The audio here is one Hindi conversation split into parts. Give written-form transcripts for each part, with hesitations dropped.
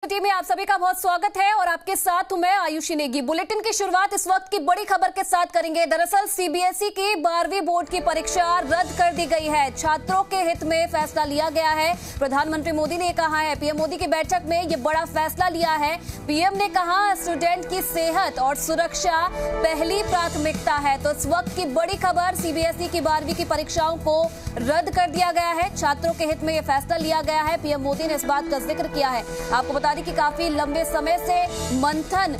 में आप सभी का बहुत स्वागत है और आपके साथ हूं मैं आयुषी नेगी। बुलेटिन की शुरुआत इस वक्त की बड़ी खबर के साथ करेंगे। दरअसल सीबीएसई की 12वीं बोर्ड की परीक्षा रद्द कर दी गई है। छात्रों के हित में फैसला लिया गया है। प्रधानमंत्री मोदी ने कहा है, पीएम मोदी की बैठक में ये बड़ा फैसला लिया है। पीएम ने कहा स्टूडेंट की सेहत और सुरक्षा पहली प्राथमिकता है। तो इस वक्त की बड़ी खबर, सीबीएसई की 12वीं की परीक्षाओं को रद्द कर दिया गया है। छात्रों के हित में यह फैसला लिया गया है। पीएम मोदी ने इस बात का जिक्र किया है। आपको बता दें कि काफी लंबे समय से मंथन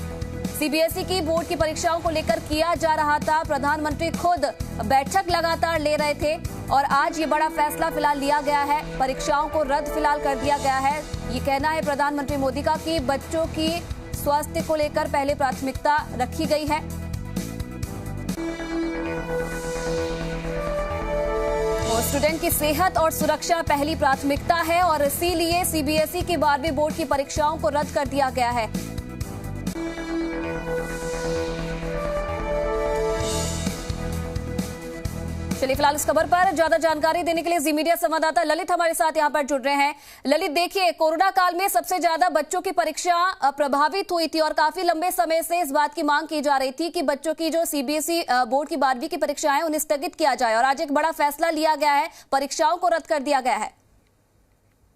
सीबीएसई की बोर्ड की परीक्षाओं को लेकर किया जा रहा था। प्रधानमंत्री खुद बैठक लगातार ले रहे थे और आज ये बड़ा फैसला फिलहाल लिया गया है। परीक्षाओं को रद्द फिलहाल कर दिया गया है। ये कहना है प्रधानमंत्री मोदी का कि बच्चों की स्वास्थ्य को लेकर पहले प्राथमिकता रखी गई है। स्टूडेंट की सेहत और सुरक्षा पहली प्राथमिकता है और इसीलिए सीबीएसई की 12वीं बोर्ड की परीक्षाओं को रद्द कर दिया गया है। चलिए फिलहाल इस खबर पर ज्यादा जानकारी देने के लिए जी मीडिया संवाददाता ललित हमारे साथ यहां पर जुड़ रहे हैं। ललित, देखिए, कोरोना काल में सबसे ज्यादा बच्चों की परीक्षा प्रभावित हुई थी और काफी लंबे समय से इस बात की मांग की जा रही थी कि बच्चों की जो सीबीएसई बोर्ड की 12वीं की परीक्षाएं उन्हें स्थगित किया जाए और आज एक बड़ा फैसला लिया गया है, परीक्षाओं को रद्द कर दिया गया है।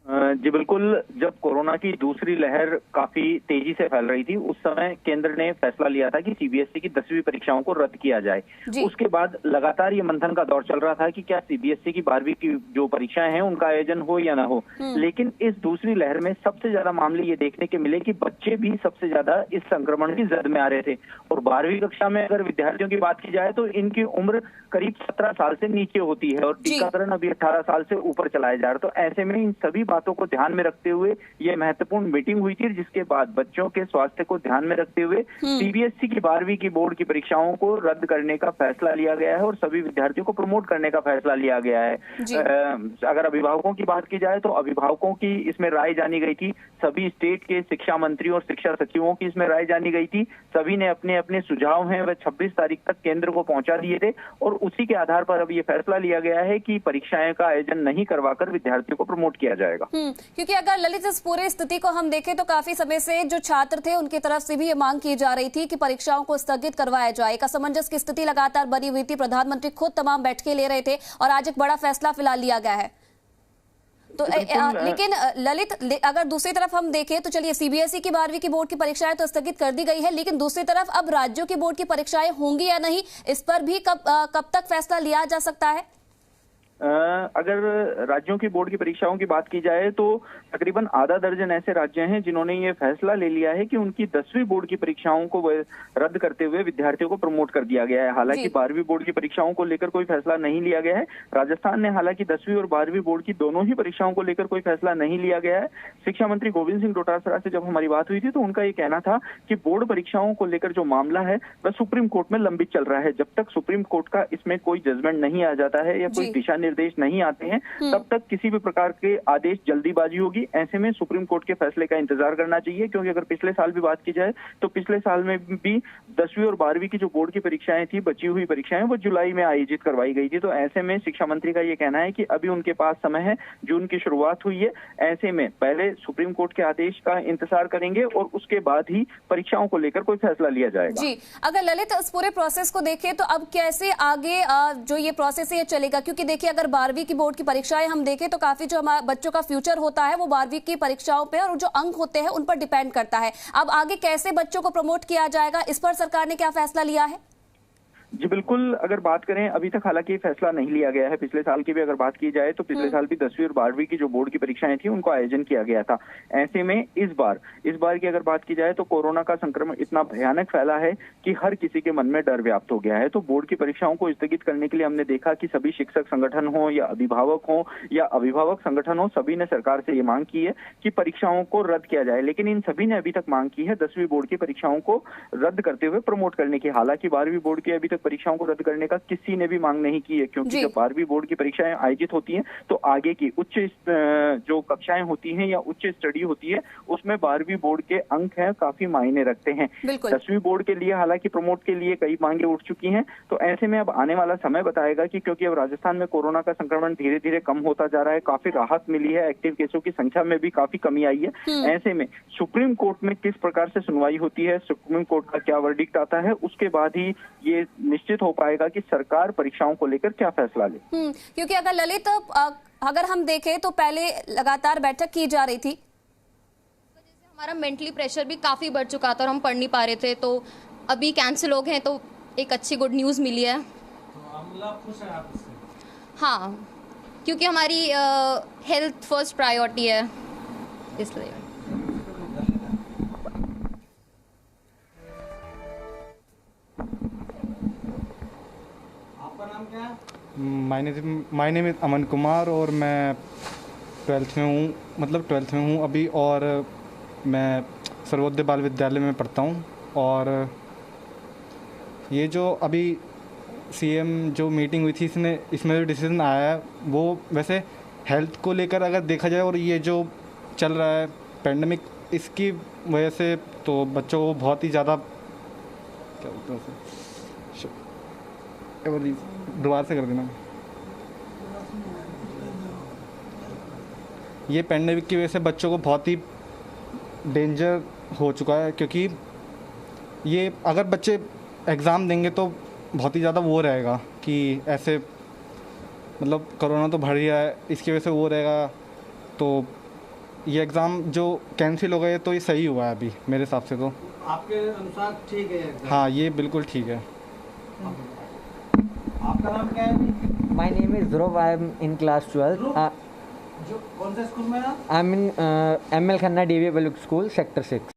जी बिल्कुल, जब कोरोना की दूसरी लहर काफी तेजी से फैल रही थी उस समय केंद्र ने फैसला लिया था कि सीबीएसई की 10वीं परीक्षाओं को रद्द किया जाए। उसके बाद लगातार ये मंथन का दौर चल रहा था कि क्या सीबीएसई की 12वीं की जो परीक्षाएं हैं उनका आयोजन हो या ना हो। लेकिन इस दूसरी लहर में सबसे ज्यादा मामले ये देखने के मिले कि बच्चे भी सबसे ज्यादा इस संक्रमण की जद में आ रहे थे। और 12वीं कक्षा में अगर विद्यार्थियों की बात की जाए तो इनकी उम्र करीब 17 साल से नीचे होती है और टीकाकरण अभी 18 साल से ऊपर चलाया जा रहा है। तो ऐसे में इन सभी बातों को ध्यान में रखते हुए ये महत्वपूर्ण मीटिंग हुई थी, जिसके बाद बच्चों के स्वास्थ्य को ध्यान में रखते हुए सीबीएसई की 12वीं की बोर्ड की परीक्षाओं को रद्द करने का फैसला लिया गया है और सभी विद्यार्थियों को प्रमोट करने का फैसला लिया गया है। अगर अभिभावकों की बात की जाए तो अभिभावकों की इसमें राय जानी गई थी। सभी स्टेट के शिक्षा मंत्री और शिक्षा सचिवों की इसमें राय जानी गई थी। सभी ने अपने अपने सुझाव हैं वह 26 तारीख तक केंद्र को पहुंचा दिए थे और उसी के आधार पर अब ये फैसला लिया गया है कि परीक्षाएं का आयोजन नहीं करवाकर विद्यार्थियों को प्रमोट किया जाएगा। क्योंकि अगर ललित इस पूरी स्थिति को हम देखें तो काफी समय से जो छात्र थे उनकी तरफ से भी ये मांग की जा रही थी कि परीक्षाओं को स्थगित करवाया जाए। एक असमंजस की स्थिति लगातार बनी हुई थी। प्रधानमंत्री खुद तमाम बैठकें ले रहे थे और आज एक बड़ा फैसला फिलहाल लिया गया है। तो लेकिन ललित, अगर दूसरी तरफ हम देखें तो चलिए सीबीएसई की 12वीं की बोर्ड की परीक्षाएं तो स्थगित कर दी गई है, लेकिन दूसरी तरफ अब राज्यों की बोर्ड की परीक्षाएं होंगी या नहीं, इस पर भी कब तक फैसला लिया जा सकता है? अगर राज्यों की बोर्ड की परीक्षाओं की बात की जाए तो तकरीबन आधा दर्जन ऐसे राज्य हैं जिन्होंने ये फैसला ले लिया है कि उनकी 10वीं बोर्ड की परीक्षाओं को रद्द करते हुए विद्यार्थियों को प्रमोट कर दिया गया है। हालांकि 12वीं बोर्ड की परीक्षाओं को लेकर कोई फैसला नहीं लिया गया है। राजस्थान ने हालांकि 10वीं और 12वीं बोर्ड की दोनों ही परीक्षाओं को लेकर कोई फैसला नहीं लिया गया है। शिक्षा मंत्री गोविंद सिंह डोटासरा से जब हमारी बात हुई थी तो उनका ये कहना था कि बोर्ड परीक्षाओं को लेकर जो मामला है वह सुप्रीम कोर्ट में लंबित चल रहा है। जब तक सुप्रीम कोर्ट का इसमें कोई जजमेंट नहीं आ जाता है या कोई दिशा निर्देश नहीं आते हैं तब तक किसी भी प्रकार के आदेश जल्दीबाजी होगी। ऐसे में सुप्रीम कोर्ट के फैसले का इंतजार करना चाहिए, क्योंकि अगर पिछले साल भी बात की जाए तो पिछले साल में भी 10वीं और 12वीं की जो बोर्ड की परीक्षाएं थी, बची हुई परीक्षाएं, वो जुलाई में आयोजित करवाई गई थी। तो ऐसे में शिक्षा मंत्री का ये कहना है कि अभी उनके पास समय है, जून की शुरुआत हुई है, ऐसे में पहले सुप्रीम कोर्ट के आदेश का इंतजार करेंगे और उसके बाद ही परीक्षाओं को लेकर कोई फैसला लिया जाएगा। जी, अगर ललित इस पूरे प्रोसेस को देखें तो अब कैसे आगे जो ये प्रोसेस है ये चलेगा, क्योंकि देखिए अगर 12वीं की बोर्ड की परीक्षाएं हम देखें तो काफी जो हमारे बच्चों का फ्यूचर होता है वो 12वीं की परीक्षाओं पे और जो अंक होते हैं उन पर डिपेंड करता है। अब आगे कैसे बच्चों को प्रमोट किया जाएगा, इस पर सरकार ने क्या फैसला लिया है? जी बिल्कुल, अगर बात करें अभी तक हालांकि फैसला नहीं लिया गया है। पिछले साल की भी अगर बात की जाए तो पिछले साल भी 10वीं और 12वीं की जो बोर्ड की परीक्षाएं थी उनको आयोजन किया गया था। ऐसे में इस बार की अगर बात की जाए तो कोरोना का संक्रमण इतना भयानक फैला है कि हर किसी के मन में डर व्याप्त हो गया है। तो बोर्ड की परीक्षाओं को स्थगित करने के लिए हमने देखा कि सभी शिक्षक संगठन हो या अभिभावक संगठन हो, सभी ने सरकार से ये मांग की है कि परीक्षाओं को रद्द किया जाए। लेकिन इन सभी ने अभी तक मांग की है 10वीं बोर्ड की परीक्षाओं को रद्द करते हुए प्रमोट करने की। हालांकि 12वीं बोर्ड की अभी तक परीक्षाओं को रद्द करने का किसी ने भी मांग नहीं की है, क्योंकि जब 12वीं बोर्ड की परीक्षाएं आयोजित होती हैं तो आगे की उच्च जो कक्षाएं होती हैं या उच्च स्टडी होती है उसमें 12वीं बोर्ड के अंक हैं काफी मायने रखते हैं। 10वीं बोर्ड के लिए हालांकि प्रमोट के लिए कई मांगे उठ चुकी हैं, तो ऐसे में अब आने वाला समय बताएगा कि क्योंकि अब राजस्थान में कोरोना का संक्रमण धीरे धीरे कम होता जा रहा है, काफी राहत मिली है, एक्टिव केसों की संख्या में भी काफी कमी आई है। ऐसे में सुप्रीम कोर्ट में किस प्रकार से सुनवाई होती है, सुप्रीम कोर्ट का क्या वर्डिक्ट आता है, उसके बाद ही ये निश्चित हो पाएगा कि सरकार परीक्षाओं को लेकर क्या फैसला ले। क्योंकि अगर ललित अगर हम देखें तो पहले लगातार बैठक की जा रही थी, हमारा मेंटली प्रेशर भी काफ़ी बढ़ चुका था और हम पढ़ नहीं पा रहे थे, तो अभी कैंसिल हो गए, तो एक अच्छी गुड न्यूज़ मिली है। तो खुश हैं आप इससे? हाँ, क्योंकि हमारी हेल्थ फर्स्ट प्रायोरिटी है, इसलिए। आपका नाम क्या है? My name is Aman Kumar और मैं 12th में हूँ, मतलब 12th में हूँ अभी, और मैं सर्वोदय बाल विद्यालय में पढ़ता हूँ। और ये जो अभी सीएम जो मीटिंग हुई थी इसमें जो डिसीजन आया है वो वैसे हेल्थ को लेकर अगर देखा जाए, और ये जो चल रहा है पेंडेमिक, इसकी वजह से तो बच्चों को बहुत ही ज़्यादा क्या बोलते हैं दोबारा से कर देना। ये पेंडेमिक की वजह से बच्चों को बहुत ही डेंजर हो चुका है, क्योंकि ये अगर बच्चे एग्ज़ाम देंगे तो बहुत ही ज़्यादा वो रहेगा कि ऐसे मतलब कोरोना तो बढ़ रहा है, इसकी वजह से वो रहेगा, तो ये एग्ज़ाम जो कैंसिल हो गए तो ये सही हुआ है अभी मेरे हिसाब से। तो आपके अनुसार ठीक है एग्जाम? हाँ, ये बिल्कुल ठीक है। आपका नाम क्या है? My name is Dhruv. I am in class 12. जो कौन से स्कूल में आप? I'm in ML Khanna DV Public School, Sector 6.